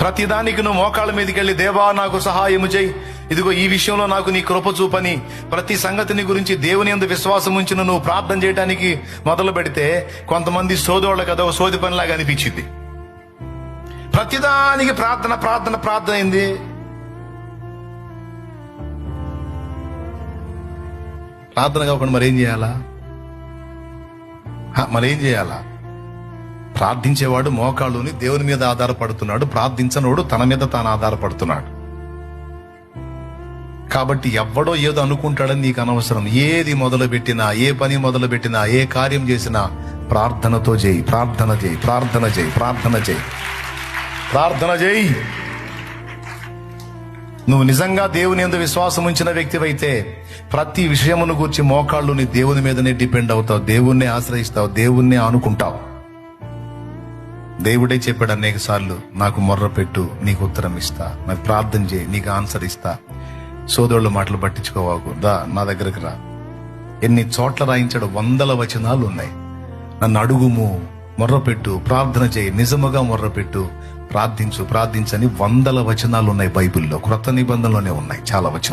ప్రతిదానికి నువ్వు మోకాళ్ళ మీదకి వెళ్ళి, దేవా నాకు సహాయము చేయి, ఇదిగో ఈ విషయంలో నాకు నీ కృప చూపని ప్రతి సంగతిని గురించి దేవుని యందు విశ్వాసం ఉంచిన నువ్వు ప్రార్థన చేయడానికి మొదలు పెడితే కొంతమంది సోదోళ్ళ కదా సోది పనిలాగా అనిపించింది. ప్రతిదానికి ప్రార్థన ప్రార్థన ప్రార్థన అయింది. ప్రార్థన కాకుండా మరేం చేయాలా? మరేం చేయాలా? ప్రార్థించేవాడు మోకాళ్ళుని దేవుని మీద ఆధారపడుతున్నాడు, ప్రార్థించనోడు తన మీద తాను ఆధారపడుతున్నాడు. కాబట్టి ఎవ్వడో ఏదో అనుకుంటాడని నీకు అనవసరం. ఏది మొదలు పెట్టినా, ఏ పని మొదలు పెట్టినా, ఏ కార్యం చేసినా ప్రార్థనతో చేయి. ప్రార్థన చేయి, ప్రార్థన చేయి, ప్రార్థన చేయి, ప్రార్థన చేయి. నువ్వు నిజంగా దేవుని యందు విశ్వాసం ఉంచిన వ్యక్తివైతే ప్రతి విషయమును గూర్చి మోకాళ్ళుని దేవుని మీదనే డిపెండ్ అవుతావు, దేవుణ్ణి ఆశ్రయిస్తావు, దేవుణ్ణి ఆనుకుంటావు. దేవుడే చెప్పాడు అనేక సార్లు, నాకు మొర్ర పెట్టు నీకు ఉత్తరం ఇస్తా, నాకు ప్రార్థన చేయి నీకు ఆన్సర్ ఇస్తా. సోదరుల మాటలు పట్టించుకోవాకు, దా నా దగ్గరకు రా. ఎన్ని చోట్ల రాయించాడు, 100 వచనాలు ఉన్నాయి. నన్ను అడుగుము, మొర్రపెట్టు, ప్రార్థన చేయి, నిజముగా మొర్రపెట్టు, ప్రార్థించు ప్రార్థించని 100 వచనాలు ఉన్నాయి బైబిల్లో. క్రొత్త నిబంధనలోనే ఉన్నాయి చాలా వచనాలు.